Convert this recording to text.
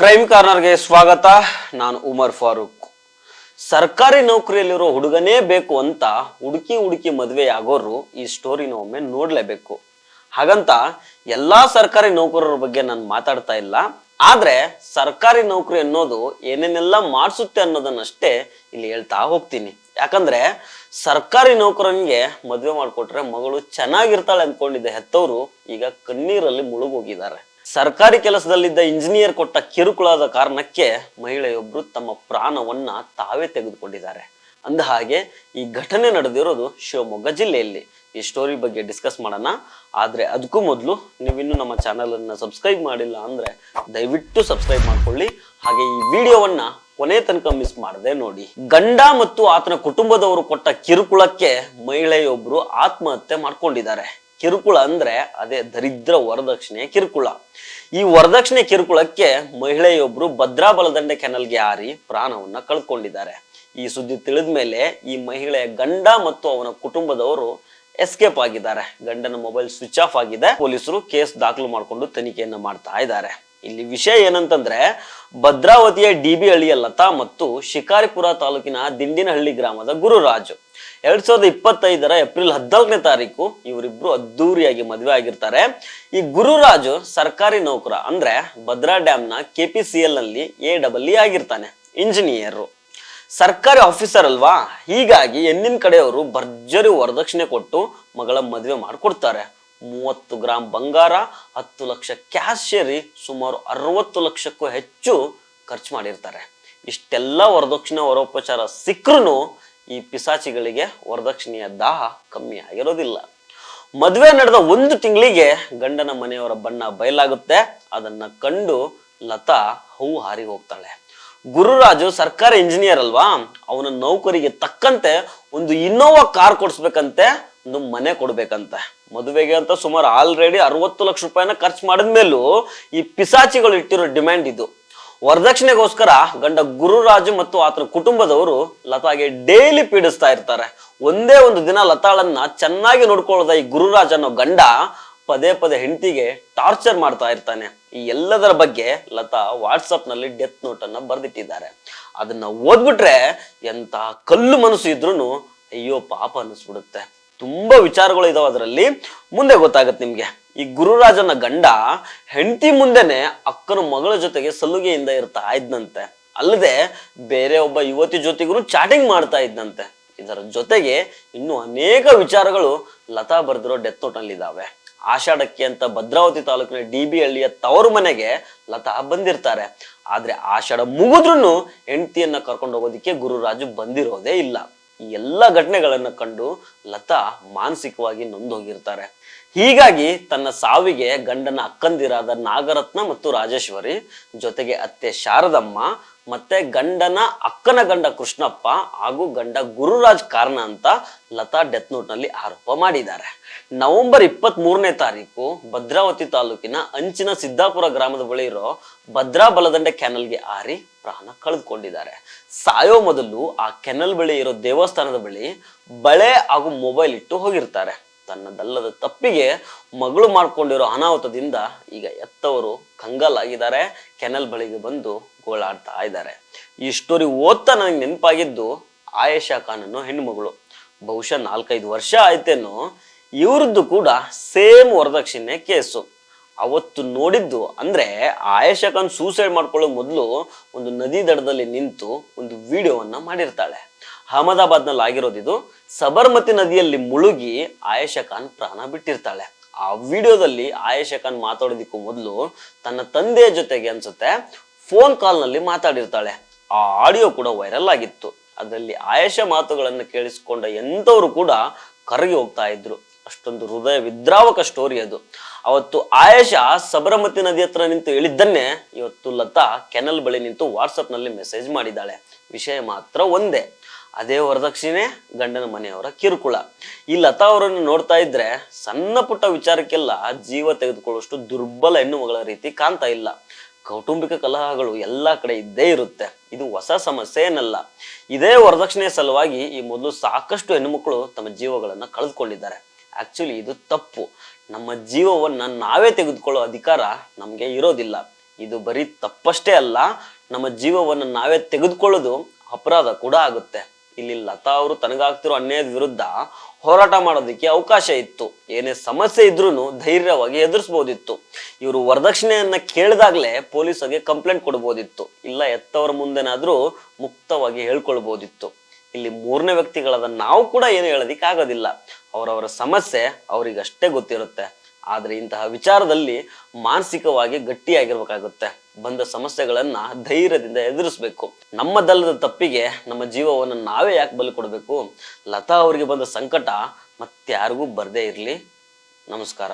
Crime ಕಾರ್ನರ್ಗೆ ಸ್ವಾಗತ. ನಾನು ಉಮರ್ ಫಾರೂಕ್. ಸರ್ಕಾರಿ ನೌಕರಿಯಲ್ಲಿರೋ ಹುಡುಗನೇ ಬೇಕು ಅಂತ ಹುಡುಕಿ ಹುಡುಕಿ ಮದುವೆ ಆಗೋರು ಈ ಸ್ಟೋರಿನ ಒಮ್ಮೆ ನೋಡ್ಲೇಬೇಕು. ಹಾಗಂತ ಎಲ್ಲಾ ಸರ್ಕಾರಿ ನೌಕರರ ಬಗ್ಗೆ ನಾನು ಮಾತಾಡ್ತಾ ಇಲ್ಲ, ಆದ್ರೆ ಸರ್ಕಾರಿ ನೌಕರಿ ಅನ್ನೋದು ಏನೇನೆಲ್ಲ ಮಾಡಿಸುತ್ತೆ ಅನ್ನೋದನ್ನಷ್ಟೇ ಇಲ್ಲಿ ಹೇಳ್ತಾ ಹೋಗ್ತೀನಿ. ಯಾಕಂದ್ರೆ ಸರ್ಕಾರಿ ನೌಕರನಿಗೆ ಮದುವೆ ಮಾಡಿಕೊಟ್ರೆ ಮಗಳು ಚೆನ್ನಾಗಿರ್ತಾಳೆ ಅಂದ್ಕೊಂಡಿದ್ದ ಹೆತ್ತವರು ಈಗ ಕಣ್ಣೀರಲ್ಲಿ ಮುಳುಗೋಗಿದ್ದಾರೆ. ಸರ್ಕಾರಿ ಕೆಲಸದಲ್ಲಿದ್ದ ಇಂಜಿನಿಯರ್ ಕೊಟ್ಟ ಕಿರುಕುಳದ ಕಾರಣಕ್ಕೆ ಮಹಿಳೆಯೊಬ್ರು ತಮ್ಮ ಪ್ರಾಣವನ್ನ ತಾವೇ ತೆಗೆದುಕೊಂಡಿದ್ದಾರೆ. ಅಂದ ಹಾಗೆ ಈ ಘಟನೆ ನಡೆದಿರೋದು ಶಿವಮೊಗ್ಗ ಜಿಲ್ಲೆಯಲ್ಲಿ. ಈ ಸ್ಟೋರಿ ಬಗ್ಗೆ ಡಿಸ್ಕಸ್ ಮಾಡೋಣ. ಆದ್ರೆ ಅದಕ್ಕೂ ಮೊದಲು ನೀವಿನ್ನೂ ನಮ್ಮ ಚಾನಲ್ ಅನ್ನ ಸಬ್ಸ್ಕ್ರೈಬ್ ಮಾಡಿಲ್ಲ ಅಂದ್ರೆ ದಯವಿಟ್ಟು ಸಬ್ಸ್ಕ್ರೈಬ್ ಮಾಡ್ಕೊಳ್ಳಿ. ಹಾಗೆ ಈ ವಿಡಿಯೋವನ್ನ ಕೊನೆ ತನಕ ಮಿಸ್ ಮಾಡದೆ ನೋಡಿ. ಗಂಡ ಮತ್ತು ಆತನ ಕುಟುಂಬದವರು ಕೊಟ್ಟ ಕಿರುಕುಳಕ್ಕೆ ಮಹಿಳೆಯೊಬ್ರು ಆತ್ಮಹತ್ಯೆ ಮಾಡ್ಕೊಂಡಿದ್ದಾರೆ. ಕಿರುಕುಳ ಅಂದ್ರೆ ಅದೇ ದರಿದ್ರ ವರದಕ್ಷಿಣೆ ಕಿರುಕುಳ. ಈ ವರದಕ್ಷಿಣೆ ಕಿರುಕುಳಕ್ಕೆ ಮಹಿಳೆಯೊಬ್ರು ಭದ್ರಾ ಬಲದಂಡೆ ಕೆನಲ್ಗೆ ಹಾರಿ ಪ್ರಾಣವನ್ನ ಕಳ್ಕೊಂಡಿದ್ದಾರೆ. ಈ ಸುದ್ದಿ ತಿಳಿದ ಮೇಲೆ ಈ ಮಹಿಳೆಯ ಗಂಡ ಮತ್ತು ಅವನ ಕುಟುಂಬದವರು ಎಸ್ಕೇಪ್ ಆಗಿದ್ದಾರೆ. ಗಂಡನ ಮೊಬೈಲ್ ಸ್ವಿಚ್ ಆಫ್ ಆಗಿದೆ. ಪೊಲೀಸರು ಕೇಸ್ ದಾಖಲು ಮಾಡಿಕೊಂಡು ತನಿಖೆಯನ್ನ ಮಾಡ್ತಾ ಇದ್ದಾರೆ. ಇಲ್ಲಿ ವಿಷಯ ಏನಂತಂದ್ರೆ, ಭದ್ರಾವತಿಯ ಡಿಬಿ ಹಳ್ಳಿಯ ಲತಾ ಮತ್ತು ಶಿಕಾರಿಪುರ ತಾಲೂಕಿನ ದಿಂಡಿನಹಳ್ಳಿ ಗ್ರಾಮದ ಗುರುರಾಜು 2025 ಏಪ್ರಿಲ್ 14ನೇ ತಾರೀಕು ಇವರಿಬ್ರು ಅದ್ದೂರಿಯಾಗಿ ಮದುವೆ ಆಗಿರ್ತಾರೆ. ಈ ಗುರುರಾಜು ಸರ್ಕಾರಿ ನೌಕರ, ಅಂದ್ರೆ ಭದ್ರಾ ಡ್ಯಾಮ್ನ KPCL ನಲ್ಲಿ AEE ಆಗಿರ್ತಾನೆ, ಇಂಜಿನಿಯರ್, ಸರ್ಕಾರಿ ಆಫೀಸರ್ ಅಲ್ವಾ. ಹೀಗಾಗಿ ಹೆಣ್ಣಿನ ಕಡೆಯವರು ಭರ್ಜರಿ ವರದಕ್ಷಿಣೆ ಕೊಟ್ಟು ಮಗಳ ಮದುವೆ ಮಾಡಿಕೊಡ್ತಾರೆ. 30 ಗ್ರಾಂ ಬಂಗಾರ, 10 ಲಕ್ಷ ಕ್ಯಾಶ್ ಸೇರಿ ಸುಮಾರು 60 ಲಕ್ಷಕ್ಕೂ ಹೆಚ್ಚು ಖರ್ಚು ಮಾಡಿರ್ತಾರೆ. ಇಷ್ಟೆಲ್ಲ ವರದಕ್ಷಿಣೆ ವರೋಪಚಾರ ಸಿಕ್ಕರೂ ಈ ಪಿಸಾಚಿಗಳಿಗೆ ವರದಕ್ಷಿಣೆಯ ದಾಹ ಕಮ್ಮಿ ಆಗಿರೋದಿಲ್ಲ. ಮದುವೆ ನಡೆದ 1 ತಿಂಗಳಿಗೆ ಗಂಡನ ಮನೆಯವರ ಬಣ್ಣ ಬಯಲಾಗುತ್ತೆ. ಅದನ್ನ ಕಂಡು ಲತಾ ಹೂ ಹಾರಿ ಹೋಗ್ತಾಳೆ. ಗುರುರಾಜು ಸರ್ಕಾರಿ ಇಂಜಿನಿಯರ್ ಅಲ್ವಾ, ಅವನ ನೌಕರಿಗೆ ತಕ್ಕಂತೆ ಒಂದು ಇನ್ನೋವಾ ಕಾರ್ ಕೊಡ್ಸ್ಬೇಕಂತೆ, ಒಂದು ಮನೆ ಕೊಡ್ಬೇಕಂತೆ. ಮದುವೆಗೆ ಅಂತ ಸುಮಾರು ಆಲ್ರೆಡಿ 60 ಲಕ್ಷ ರೂಪಾಯಿನ ಖರ್ಚು ಮಾಡಿದ್ಮೇಲೂ ಈ ಪಿಸಾಚಿಗಳು ಇಟ್ಟಿರೋ ಡಿಮ್ಯಾಂಡ್ ಇದು. ವರದಕ್ಷಿಣೆಗೋಸ್ಕರ ಗಂಡ ಗುರುರಾಜು ಮತ್ತು ಆತನ ಕುಟುಂಬದವರು ಲತಾಗೆ ಡೈಲಿ ಪೀಡಿಸ್ತಾ ಇರ್ತಾರೆ. ಒಂದೇ ಒಂದು ದಿನ ಲತಾಳನ್ನ ಚೆನ್ನಾಗಿ ನೋಡ್ಕೊಳ್ಳೋದ ಈ ಗುರುರಾಜ್ ಅನ್ನೋ ಗಂಡ ಪದೇ ಪದೇ ಹೆಂಡತಿಗೆ ಟಾರ್ಚರ್ ಮಾಡ್ತಾ ಇರ್ತಾನೆ. ಈ ಎಲ್ಲದರ ಬಗ್ಗೆ ಲತಾ ವಾಟ್ಸಪ್ ನಲ್ಲಿ ಡೆತ್ ನೋಟ್ ಅನ್ನ ಬರ್ದಿಟ್ಟಿದ್ದಾರೆ. ಅದನ್ನ ಓದ್ಬಿಟ್ರೆ ಎಂತ ಕಲ್ಲು ಮನಸ್ಸು ಇದ್ರೂ ಅಯ್ಯೋ ಪಾಪ ಅನ್ನಿಸ್ಬಿಡುತ್ತೆ. ತುಂಬಾ ವಿಚಾರಗಳು ಇದಾವೆ ಅದರಲ್ಲಿ, ಮುಂದೆ ಗೊತ್ತಾಗತ್ತೆ ನಿಮ್ಗೆ. ಈ ಗುರುರಾಜನ ಗಂಡ ಹೆಂಡತಿ ಮುಂದೆನೆ ಅಕ್ಕನ ಮಗಳ ಜೊತೆಗೆ ಸಲುಗೆಯಿಂದ ಇರ್ತಾ ಇದ್ನಂತೆ. ಅಲ್ಲದೆ ಬೇರೆ ಒಬ್ಬ ಯುವತಿ ಜೊತೆಗೂ ಚಾಟಿಂಗ್ ಮಾಡ್ತಾ ಇದ್ನಂತೆ. ಇದರ ಜೊತೆಗೆ ಇನ್ನು ಅನೇಕ ವಿಚಾರಗಳು ಲತಾ ಬರ್ದಿರೋ ಡೆತ್ ನೋಟ್ ನಲ್ಲಿ ಇದಾವೆ. ಆಷಾಢಕ್ಕೆ ಅಂತ ಭದ್ರಾವತಿ ತಾಲೂಕಿನ DB ಹಳ್ಳಿಯ ತವರು ಮನೆಗೆ ಲತಾ ಬಂದಿರ್ತಾರೆ. ಆದ್ರೆ ಆಷಾಢ ಮುಗಿದ್ರೂ ಹೆಂಡತಿಯನ್ನ ಕರ್ಕೊಂಡು ಹೋಗೋದಿಕ್ಕೆ ಗುರುರಾಜು ಬಂದಿರೋದೇ ಇಲ್ಲ. ಈ ಎಲ್ಲ ಘಟನೆಗಳನ್ನ ಕಂಡು ಲತಾ ಮಾನಸಿಕವಾಗಿ ನೊಂದೋಗಿರ್ತಾರೆ. ಹೀಗಾಗಿ ತನ್ನ ಸಾವಿಗೆ ಗಂಡನ ಅಕ್ಕಂದಿರಾದ ನಾಗರತ್ನ ಮತ್ತು ರಾಜೇಶ್ವರಿ, ಜೊತೆಗೆ ಅತ್ತೆ ಶಾರದಮ್ಮ, ಮತ್ತೆ ಗಂಡನ ಅಕ್ಕನ ಗಂಡ ಕೃಷ್ಣಪ್ಪ ಹಾಗೂ ಗಂಡ ಗುರುರಾಜ್ ಕಾರಣ ಅಂತ ಲತಾ ಡೆತ್ ನೋಟ್ ನಲ್ಲಿ ಆರೋಪ ಮಾಡಿದ್ದಾರೆ. ನವೆಂಬರ್ 23ನೇ ತಾರೀಕು ಭದ್ರಾವತಿ ತಾಲೂಕಿನ ಅಂಚಿನ ಸಿದ್ದಾಪುರ ಗ್ರಾಮದ ಬಳಿ ಇರೋ ಭದ್ರಾ ಬಲದಂಡೆ ಕೆನಲ್ಗೆ ಹಾರಿ ಪ್ರಾಣ ಕಳೆದುಕೊಂಡಿದ್ದಾರೆ. ಸಾಯೋ ಮೊದಲು ಆ ಕೆನಲ್ ಬಳಿ ಇರೋ ದೇವಸ್ಥಾನದ ಬಳಿ ಬಳೆ ಹಾಗೂ ಮೊಬೈಲ್ ಇಟ್ಟು ಹೋಗಿರ್ತಾರೆ. ತನ್ನದಲ್ಲದ ತಪ್ಪಿಗೆ ಮಗಳು ಮಾಡ್ಕೊಂಡಿರೋ ಅನಾಹುತದಿಂದ ಈಗ ಎತ್ತವರು ಕಂಗಾಲಾಗಿದ್ದಾರೆ. ಕೆನಲ್ ಬಳಿಗೆ ಬಂದು ಗೋಳಾಡ್ತಾ ಇದ್ದಾರೆ. ಈ ಸ್ಟೋರಿ ಓದ್ತಾ ನನಗೆ ನೆನಪಾಗಿದ್ದು ಆಯೇಷಾ ಖಾನ್ ಅನ್ನೋ ಹೆಣ್ಣುಮಗಳು. ಬಹುಶಃ 4-5 ವರ್ಷ ಆಯ್ತೇನೋ, ಇವ್ರದ್ದು ಕೂಡ ಸೇಮ್ ವರದಕ್ಷಿಣೆ ಕೇಸು. ಅವತ್ತು ನೋಡಿದ್ದು ಅಂದ್ರೆ ಆಯೇಷಾ ಖಾನ್ ಸೂಸೈಡ್ ಮಾಡ್ಕೊಳ್ಳೋ ಮೊದಲು ಒಂದು ನದಿ ದಡದಲ್ಲಿ ನಿಂತು ಒಂದು ವಿಡಿಯೋವನ್ನ ಮಾಡಿರ್ತಾಳೆ. ಅಹಮದಾಬಾದ್ ನಲ್ಲಿ ಆಗಿರೋದಿದು. ಸಬರ್ಮತಿ ನದಿಯಲ್ಲಿ ಮುಳುಗಿ ಆಯೇಷಾ ಖಾನ್ ಪ್ರಾಣ ಬಿಟ್ಟಿರ್ತಾಳೆ. ಆ ವಿಡಿಯೋದಲ್ಲಿ ಆಯೇಷಾ ಖಾನ್ ಮಾತಾಡೋದಕ್ಕೂ ಮೊದಲು ತನ್ನ ತಂದೆಯ ಜೊತೆಗೆ ಅನ್ಸುತ್ತೆ ಫೋನ್ ಕಾಲ್ ನಲ್ಲಿ ಮಾತಾಡಿರ್ತಾಳೆ. ಆ ಆಡಿಯೋ ಕೂಡ ವೈರಲ್ ಆಗಿತ್ತು. ಅದರಲ್ಲಿ ಆಯೇಷಾ ಮಾತುಗಳನ್ನು ಕೇಳಿಸಿಕೊಂಡ ಎಂತವರು ಕೂಡ ಕರಗಿ ಹೋಗ್ತಾ ಇದ್ರು. ಅಷ್ಟೊಂದು ಹೃದಯ ವಿದ್ರಾವಕ ಸ್ಟೋರಿ ಅದು. ಅವತ್ತು ಆಯೇಷಾ ಸಬರಮತಿ ನದಿ ಹತ್ರ ನಿಂತು ಹೇಳಿದ್ದನ್ನೇ ಇವತ್ತು ಲತಾ ಕೆನಲ್ ಬಳಿ ನಿಂತು ವಾಟ್ಸಪ್ ನಲ್ಲಿ ಮೆಸೇಜ್ ಮಾಡಿದ್ದಾಳೆ. ವಿಷಯ ಮಾತ್ರ ಒಂದೇ, ಅದೇ ವರದಕ್ಷಿಣೆ, ಗಂಡನ ಮನೆಯವರ ಕಿರುಕುಳ. ಈ ಲತಾ ಅವರನ್ನು ನೋಡ್ತಾ ಇದ್ರೆ ಸಣ್ಣ ಪುಟ್ಟ ವಿಚಾರಕ್ಕೆಲ್ಲ ಜೀವ ತೆಗೆದುಕೊಳ್ಳುವಷ್ಟು ದುರ್ಬಲ ಹೆಣ್ಣು ಮಗಳ ರೀತಿ ಕಾಣ್ತಾ ಇಲ್ಲ. ಕೌಟುಂಬಿಕ ಕಲಹಗಳು ಎಲ್ಲಾ ಕಡೆ ಇದ್ದೇ ಇರುತ್ತೆ. ಇದು ಹೊಸ ಸಮಸ್ಯೆ ಏನಲ್ಲ. ಇದೇ ವರದಕ್ಷಿಣೆ ಸಲುವಾಗಿ ಈ ಮೊದಲು ಸಾಕಷ್ಟು ಹೆಣ್ಣುಮಕ್ಕಳು ತಮ್ಮ ಜೀವಗಳನ್ನ ಕಳೆದುಕೊಂಡಿದ್ದಾರೆ. ಆಕ್ಚುಲಿ ಇದು ತಪ್ಪು. ನಮ್ಮ ಜೀವವನ್ನ ನಾವೇ ತೆಗೆದುಕೊಳ್ಳೋ ಅಧಿಕಾರ ನಮ್ಗೆ ಇರೋದಿಲ್ಲ. ಇದು ಬರೀ ತಪ್ಪಷ್ಟೇ ಅಲ್ಲ, ನಮ್ಮ ಜೀವವನ್ನು ನಾವೇ ತೆಗೆದುಕೊಳ್ಳೋದು ಅಪರಾಧ ಕೂಡ ಆಗುತ್ತೆ. ಇಲ್ಲಿ ಲತಾ ಅವರು ತನಗಾಗ್ತಿರೋ ಅನ್ಯಾಯದ ವಿರುದ್ಧ ಹೋರಾಟ ಮಾಡೋದಕ್ಕೆ ಅವಕಾಶ ಇತ್ತು. ಏನೇ ಸಮಸ್ಯೆ ಇದ್ರೂ ಧೈರ್ಯವಾಗಿ ಎದುರಿಸ್ಬೋದಿತ್ತು. ಇವರು ವರದಕ್ಷಿಣೆಯನ್ನ ಕೇಳಿದಾಗ್ಲೇ ಪೊಲೀಸರಿಗೆ ಕಂಪ್ಲೇಂಟ್ ಕೊಡ್ಬೋದಿತ್ತು, ಇಲ್ಲ ಎತ್ತವರ ಮುಂದೆನಾದ್ರೂ ಮುಕ್ತವಾಗಿ ಹೇಳ್ಕೊಳ್ಬೋದಿತ್ತು. ಇಲ್ಲಿ ಮೂರನೇ ವ್ಯಕ್ತಿಗಳಾದ ನಾವು ಕೂಡ ಏನು ಹೇಳೋದಿಕ್ಕೆ ಆಗೋದಿಲ್ಲ. ಅವರವರ ಸಮಸ್ಯೆ ಅವರಿಗಷ್ಟೇ ಗೊತ್ತಿರುತ್ತೆ. ಆದ್ರೆ ಇಂತಹ ವಿಚಾರದಲ್ಲಿ ಮಾನಸಿಕವಾಗಿ ಗಟ್ಟಿಯಾಗಿರ್ಬೇಕಾಗುತ್ತೆ. ಬಂದ ಸಮಸ್ಯೆಗಳನ್ನ ಧೈರ್ಯದಿಂದ ಎದುರಿಸ್ಬೇಕು. ನಮ್ಮದಲ್ಲದ ತಪ್ಪಿಗೆ ನಮ್ಮ ಜೀವವನ್ನು ನಾವೇ ಯಾಕೆ ಬಲಿ ಕೊಡಬೇಕು? ಲತಾ ಅವರಿಗೆ ಬಂದ ಸಂಕಟ ಮತ್ತಾರಿಗೂ ಬರ್ದೇ ಇರಲಿ. ನಮಸ್ಕಾರ.